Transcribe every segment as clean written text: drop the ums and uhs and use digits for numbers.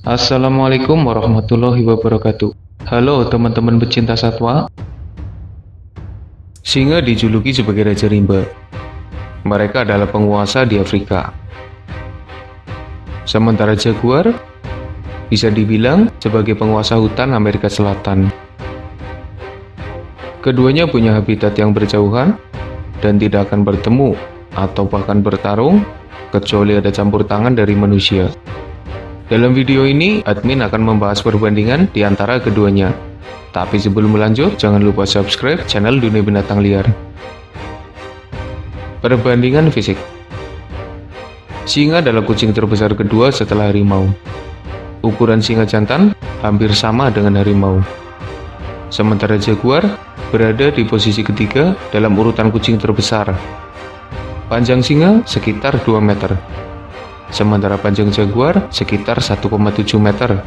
Assalamualaikum warahmatullahi wabarakatuh. Halo teman-teman pecinta satwa. Singa dijuluki sebagai Raja Rimba. Mereka adalah penguasa di Afrika. Sementara jaguar bisa dibilang sebagai penguasa hutan Amerika Selatan. Keduanya punya habitat yang berjauhan dan tidak akan bertemu atau bahkan bertarung kecuali ada campur tangan dari manusia. Dalam video ini, admin akan membahas perbandingan di antara keduanya. Tapi sebelum lanjut, jangan lupa subscribe channel Dunia Binatang Liar. Perbandingan fisik. Singa adalah kucing terbesar kedua setelah harimau. Ukuran singa jantan hampir sama dengan harimau. Sementara jaguar berada di posisi ketiga dalam urutan kucing terbesar. Panjang singa sekitar 2 meter. Sementara panjang jaguar sekitar 1,7 meter.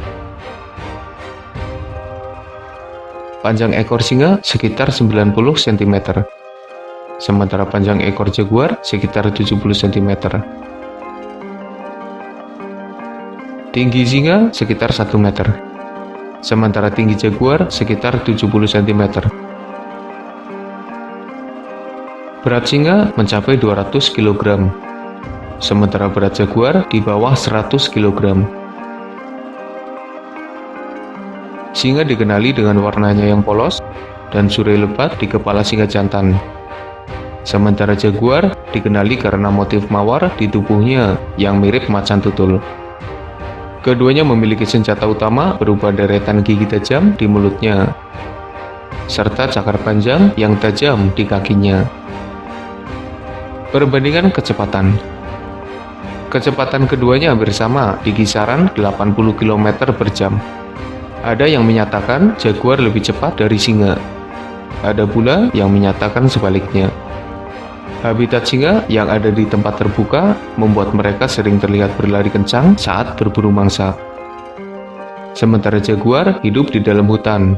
Panjang ekor singa sekitar 90 cm. Sementara panjang ekor jaguar sekitar 70 cm. Tinggi singa sekitar 1 meter. Sementara tinggi jaguar sekitar 70 cm. Berat singa mencapai 200 kg. Sementara berat jaguar di bawah 100 kg. Singa dikenali dengan warnanya yang polos dan suri lebat di kepala singa jantan. Sementara jaguar dikenali karena motif mawar di tubuhnya yang mirip macan tutul. Keduanya memiliki senjata utama berupa deretan gigi tajam di mulutnya, serta cakar panjang yang tajam di kakinya. Perbandingan kecepatan. Kecepatan keduanya hampir sama di kisaran 80 km per jam. Ada yang menyatakan jaguar lebih cepat dari singa. Ada pula yang menyatakan sebaliknya. Habitat singa yang ada di tempat terbuka membuat mereka sering terlihat berlari kencang saat berburu mangsa. Sementara jaguar hidup di dalam hutan.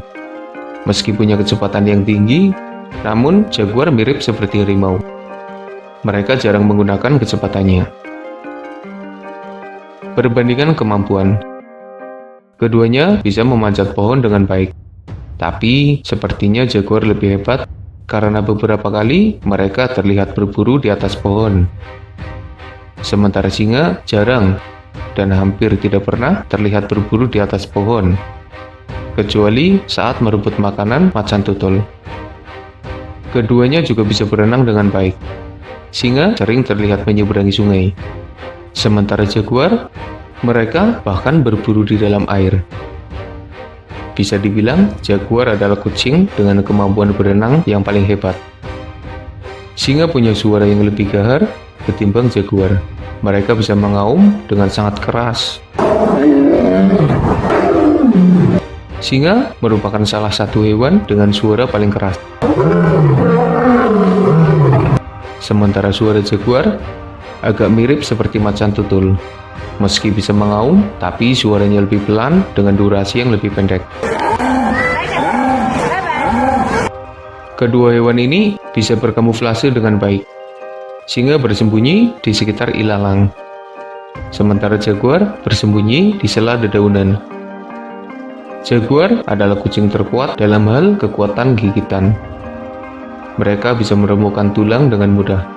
Meski punya kecepatan yang tinggi, namun jaguar mirip seperti harimau. Mereka jarang menggunakan kecepatannya. Perbandingan kemampuan. Keduanya bisa memanjat pohon dengan baik. Tapi sepertinya jaguar lebih hebat karena beberapa kali mereka terlihat berburu di atas pohon. Sementara singa jarang dan hampir tidak pernah terlihat berburu di atas pohon, kecuali saat merebut makanan macan tutul. Keduanya juga bisa berenang dengan baik. Singa sering terlihat menyeberangi sungai. Sementara jaguar, mereka bahkan berburu di dalam air. Bisa dibilang, jaguar adalah kucing dengan kemampuan berenang yang paling hebat. Singa punya suara yang lebih gahar ketimbang jaguar. Mereka bisa mengaum dengan sangat keras. Singa merupakan salah satu hewan dengan suara paling keras. Sementara suara jaguar agak mirip seperti macan tutul. Meski bisa mengaum, tapi suaranya lebih pelan dengan durasi yang lebih pendek. Kedua hewan ini bisa berkamuflase dengan baik. Singa bersembunyi di sekitar ilalang, sementara jaguar bersembunyi di sela dedaunan. Jaguar adalah kucing terkuat dalam hal kekuatan gigitan. Mereka bisa meremukkan tulang dengan mudah.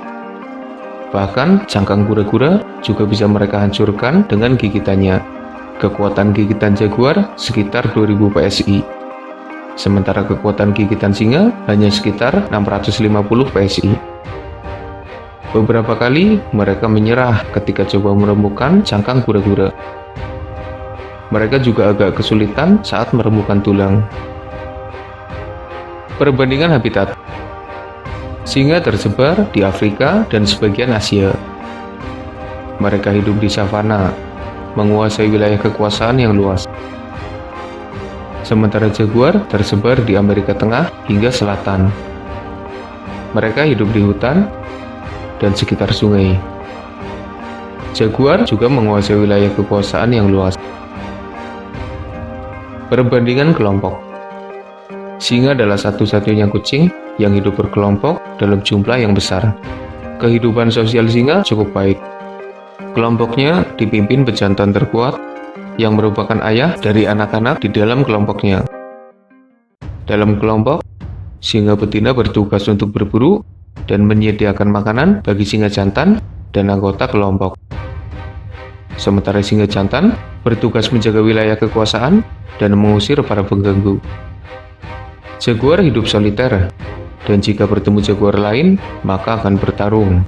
Bahkan, cangkang kura-kura juga bisa mereka hancurkan dengan gigitannya. Kekuatan gigitan jaguar sekitar 2000 PSI. Sementara kekuatan gigitan singa hanya sekitar 650 PSI. Beberapa kali mereka menyerah ketika coba meremukkan cangkang kura-kura. Mereka juga agak kesulitan saat meremukkan tulang. Perbandingan habitat. Singa tersebar di Afrika dan sebagian Asia. Mereka hidup di savana, menguasai wilayah kekuasaan yang luas. Sementara jaguar tersebar di Amerika Tengah hingga Selatan. Mereka hidup di hutan dan sekitar sungai. Jaguar juga menguasai wilayah kekuasaan yang luas. Perbandingan kelompok. Singa adalah satu-satunya kucing yang hidup berkelompok dalam jumlah yang besar. Kehidupan sosial singa cukup baik. Kelompoknya dipimpin pejantan terkuat yang merupakan ayah dari anak-anak di dalam kelompoknya. Dalam kelompok, singa betina bertugas untuk berburu dan menyediakan makanan bagi singa jantan dan anggota kelompok. Sementara singa jantan bertugas menjaga wilayah kekuasaan dan mengusir para pengganggu. Jaguar hidup soliter, dan jika bertemu jaguar lain, maka akan bertarung.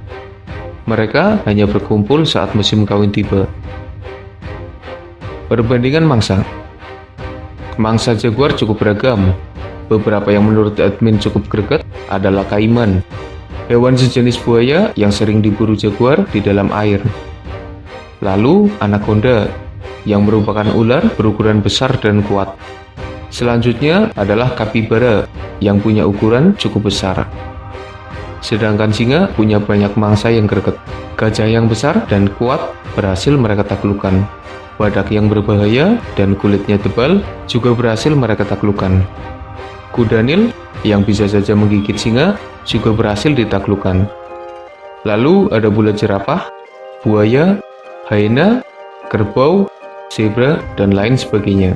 Mereka hanya berkumpul saat musim kawin tiba. Perbandingan mangsa. Mangsa jaguar cukup beragam. Beberapa yang menurut admin cukup greget adalah kaiman, hewan sejenis buaya yang sering diburu jaguar di dalam air. Lalu anaconda, yang merupakan ular berukuran besar dan kuat. Selanjutnya adalah kapibara, yang punya ukuran cukup besar. Sedangkan singa punya banyak mangsa yang greget. Gajah yang besar dan kuat berhasil mereka taklukkan. Badak yang berbahaya dan kulitnya tebal juga berhasil mereka taklukkan. Kuda Nil yang bisa saja menggigit singa juga berhasil ditaklukkan. Lalu ada bulat jerapah, buaya, hyena, kerbau, zebra, dan lain sebagainya.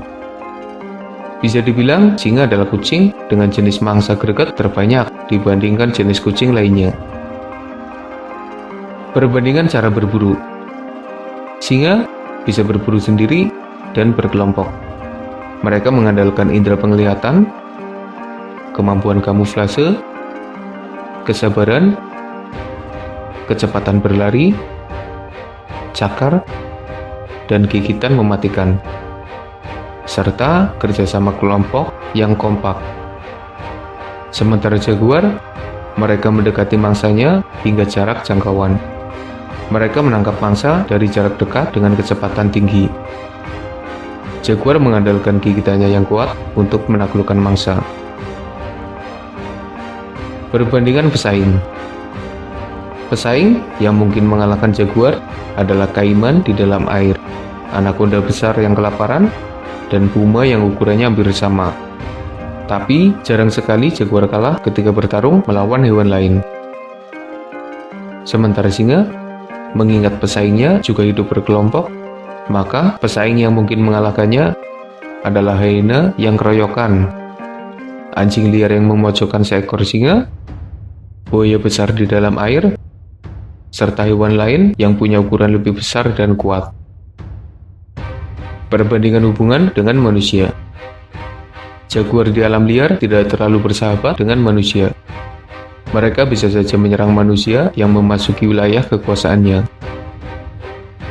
Bisa dibilang singa adalah kucing dengan jenis mangsa greget terbanyak dibandingkan jenis kucing lainnya. Perbandingan cara berburu. Singa bisa berburu sendiri dan berkelompok. Mereka mengandalkan indera penglihatan, kemampuan kamuflase, kesabaran, kecepatan berlari, cakar, dan gigitan mematikan, serta kerjasama kelompok yang kompak. Sementara jaguar, mereka mendekati mangsanya hingga jarak jangkauan. Mereka menangkap mangsa dari jarak dekat dengan kecepatan tinggi. Jaguar mengandalkan gigitannya yang kuat untuk menaklukkan mangsa. Perbandingan pesaing. Pesaing yang mungkin mengalahkan jaguar adalah kaiman di dalam air, anaconda besar yang kelaparan, dan puma yang ukurannya hampir sama. Tapi, jarang sekali jaguar kalah ketika bertarung melawan hewan lain. Sementara singa, mengingat pesaingnya juga hidup berkelompok, maka pesaing yang mungkin mengalahkannya adalah hyena yang keroyokan, anjing liar yang memojokkan seekor singa, buaya besar di dalam air, serta hewan lain yang punya ukuran lebih besar dan kuat. Perbandingan hubungan dengan manusia. Jaguar di alam liar tidak terlalu bersahabat dengan manusia. Mereka bisa saja menyerang manusia yang memasuki wilayah kekuasaannya.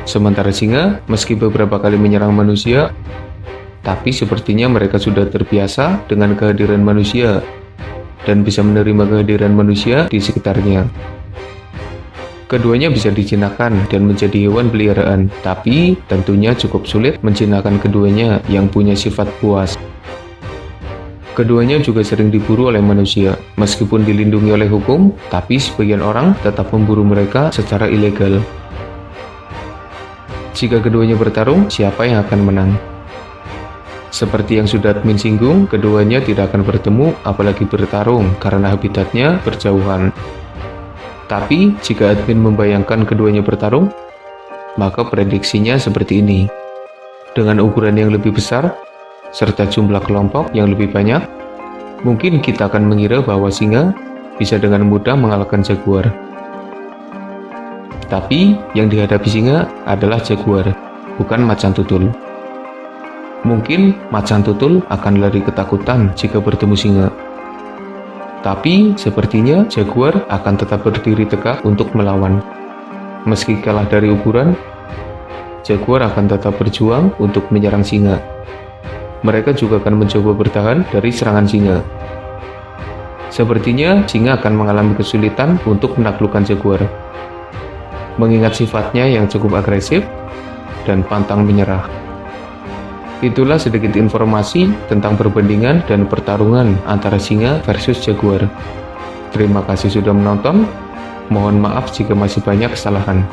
Sementara singa, meski beberapa kali menyerang manusia, tapi sepertinya mereka sudah terbiasa dengan kehadiran manusia dan bisa menerima kehadiran manusia di sekitarnya. Keduanya bisa dijinakkan dan menjadi hewan peliharaan, tapi tentunya cukup sulit menjinakkan keduanya yang punya sifat buas. Keduanya juga sering diburu oleh manusia, meskipun dilindungi oleh hukum, tapi sebagian orang tetap memburu mereka secara ilegal. Jika keduanya bertarung, siapa yang akan menang? Seperti yang sudah admin singgung, keduanya tidak akan bertemu apalagi bertarung karena habitatnya berjauhan. Tapi, jika admin membayangkan keduanya bertarung, maka prediksinya seperti ini. Dengan ukuran yang lebih besar, serta jumlah kelompok yang lebih banyak, mungkin kita akan mengira bahwa singa bisa dengan mudah mengalahkan jaguar. Tapi, yang dihadapi singa adalah jaguar, bukan macan tutul. Mungkin macan tutul akan lari ketakutan jika bertemu singa. Tapi, sepertinya jaguar akan tetap berdiri tegak untuk melawan. Meski kalah dari ukuran, jaguar akan tetap berjuang untuk menyerang singa. Mereka juga akan mencoba bertahan dari serangan singa. Sepertinya singa akan mengalami kesulitan untuk menaklukkan jaguar, mengingat sifatnya yang cukup agresif dan pantang menyerah. Itulah sedikit informasi tentang perbandingan dan pertarungan antara singa versus jaguar. Terima kasih sudah menonton. Mohon maaf jika masih banyak kesalahan.